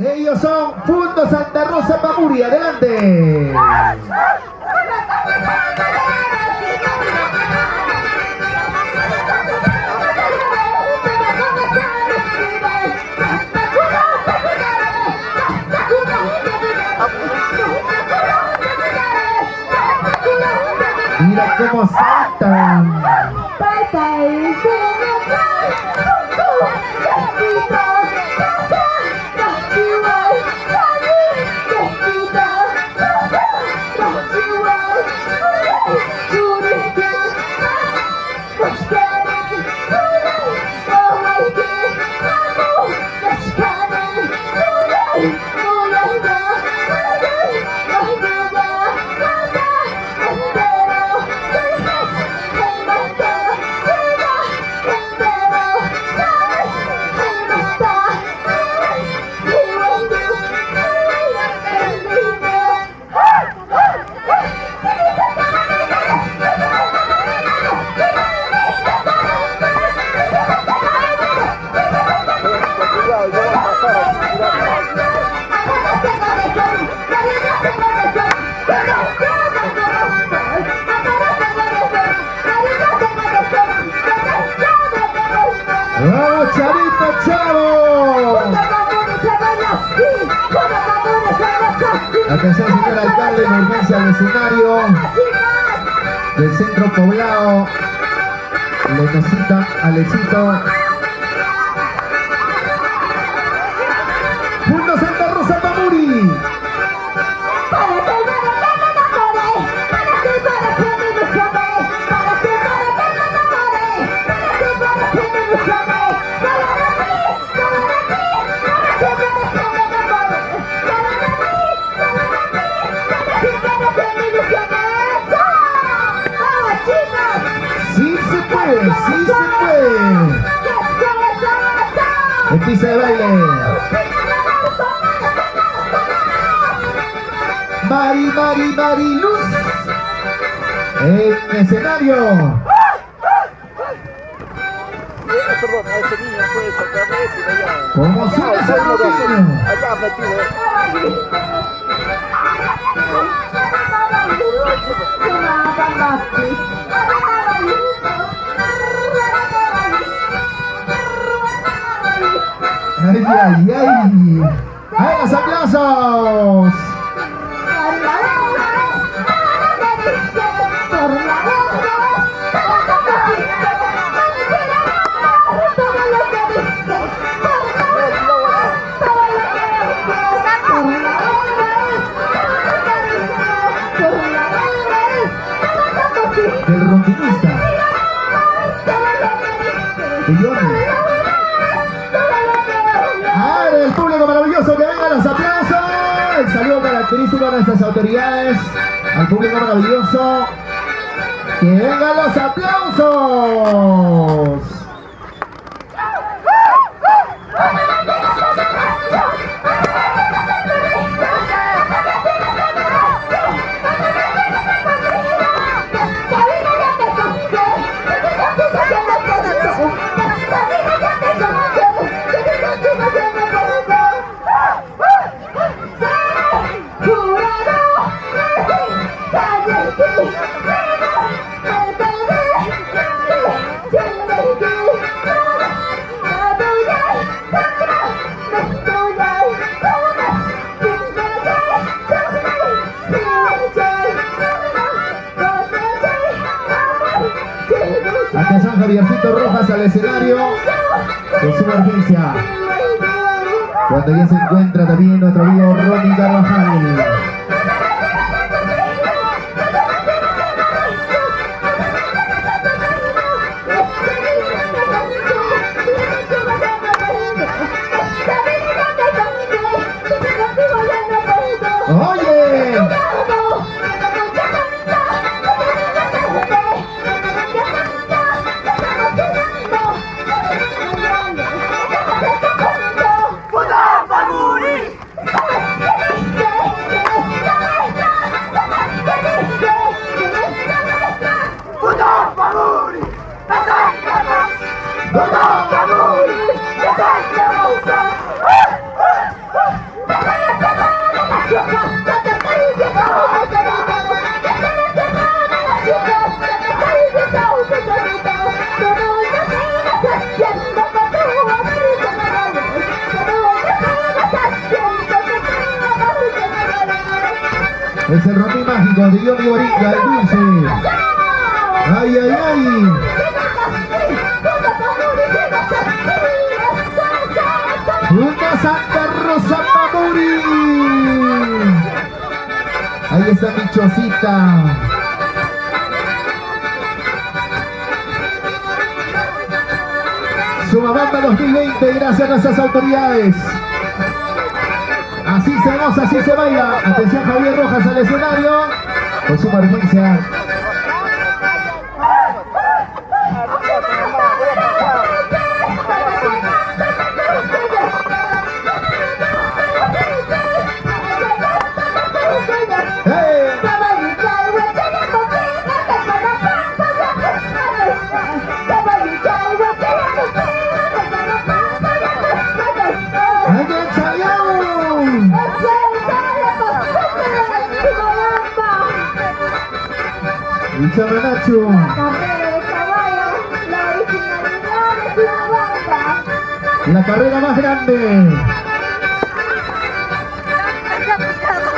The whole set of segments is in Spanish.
Ellos son Fundo Santa Rosa Pamuri, adelante. Mira cómo saltan. ¡Vamos, Chavito, Chavo! Atención, señor alcalde, emergencia al escenario del centro poblado. Le necesita Alecito. Fundo Santa Rosa Pamuri. Sí se puede, sí se puede. El piso de baile. Mariluz. En escenario. Perdón, a ese niño puede sacarle ese de allá. ¿Cómo suena ese niño? Allá metido. ¡Ay, ay, ay! ¡Ay, los aplausos! Del rondinista. A ver, el público maravilloso, que vengan los aplausos. El saludo característico de nuestras autoridades. Al público maravilloso, que vengan los aplausos. Atención, Javiercito Rojas al escenario de su emergencia. Cuando ya se encuentra también nuestro amigo Ronnie Carvajal. ¡Oye! Es el Rocky mágico de Johnny Borica, el dulce. ¡Ay, ay, ay! Una Santa Rosa Pamuri. Ahí está mi chocita. Sumabamba 2020, gracias a nuestras autoridades. Así se goza, así se baila. Atención, Javier Rojas al escenario con su permanencia. Y Chamanacho. La carrera más grande.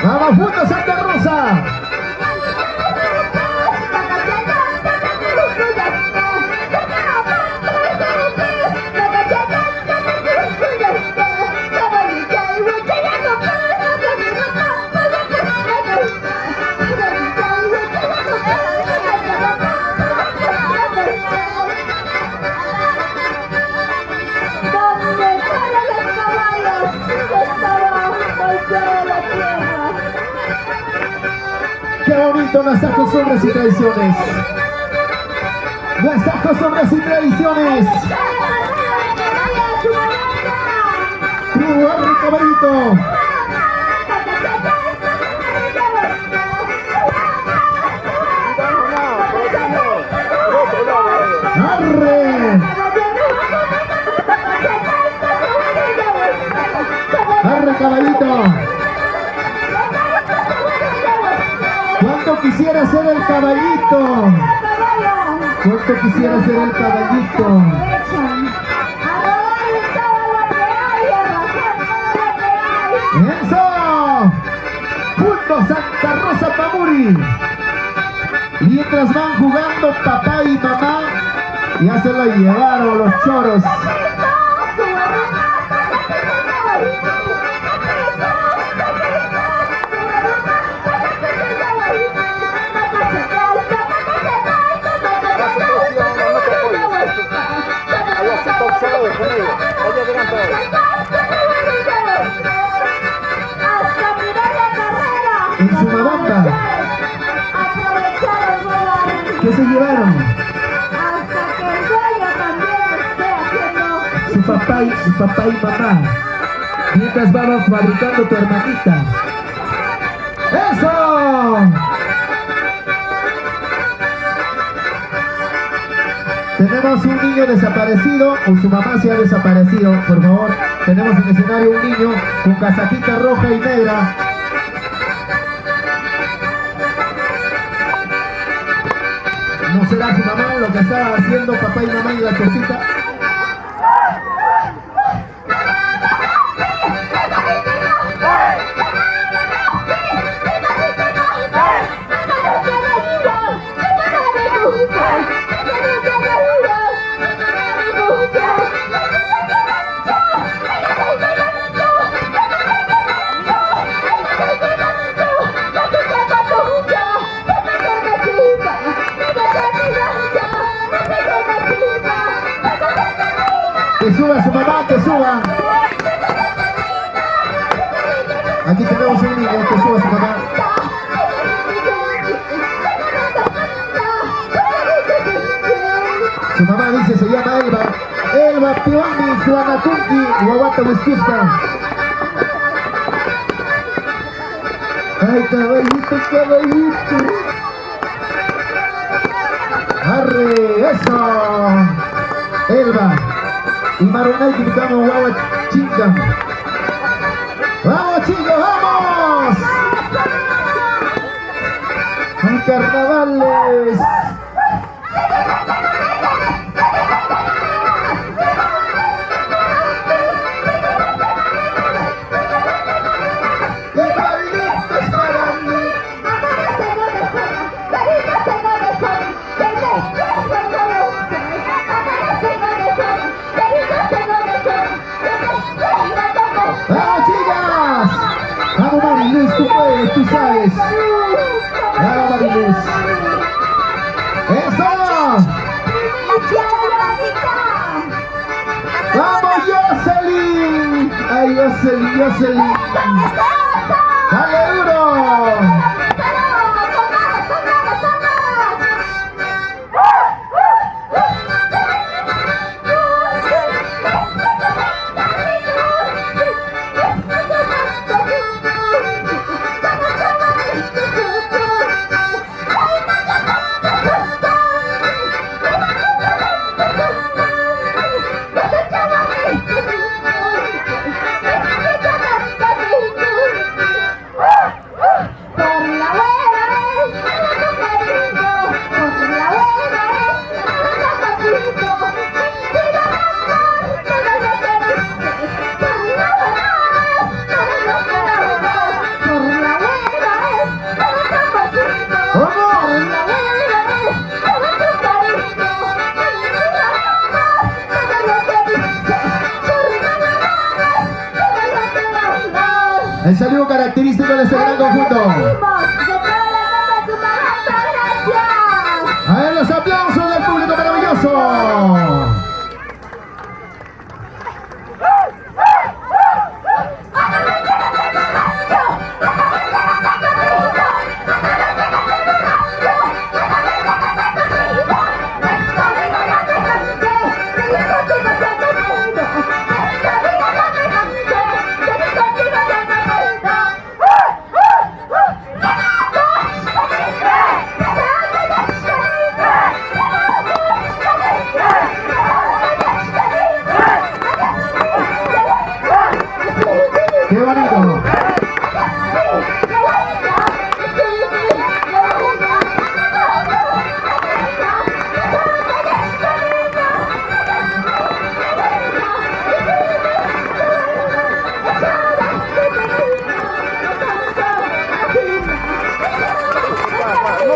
Vamos juntos, Santa Rosa. Qué bonito nuestras costumbres y tradiciones. Nuestras costumbres y tradiciones. ¡Arre, caballito! ¡Arre! ¡Arre, caballito! ¿Cuánto quisiera ser el caballito? ¿Cuánto quisiera ser el caballito? ¡Eso! ¡Punto Santa Rosa Pamuri! Mientras van jugando papá y mamá, ya se la llevaron los choros. En Sumabamba, ¿qué se llevaron? Hasta que el dueño también esté haciendo Su papá y mamá. Mientras vamos fabricando tu hermanita. ¡Eso! Tenemos un niño desaparecido o su mamá se ha desaparecido, por favor. Tenemos en el escenario un niño con casaquita roja y negra. ¿No será su mamá lo que estaba haciendo papá y mamá y la chocita? Que suba su mamá, que suba. Aquí tenemos un niño, que suba su mamá. Su mamá dice, se llama Elba. Elba Pioni, Suanatunki, Guaguata Huesquista. Ay, caballito, caballito. Arre, eso. Elba. Y Maronay gritamos guagua chinga. ¡Vamos, chicos, vamos! ¡Ay, carnavales! ¡Qué bailitos para mí! puedes, tú sabes. Bravo, Mariluz. ¡Eso! ¡Vamos, Jocelyn! ¡Ay, Jocelyn, Jocelyn! ¡Dale duro! El saludo característico de este gran conjunto. A ver los aplausos del público maravilloso. ¡Qué bonito! No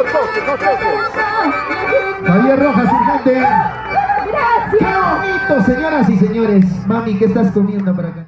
toques, no toques. Javier Rojas, urgente. Gracias. ¡Qué bonito, señoras y señores! Mami, ¿qué estás comiendo por acá?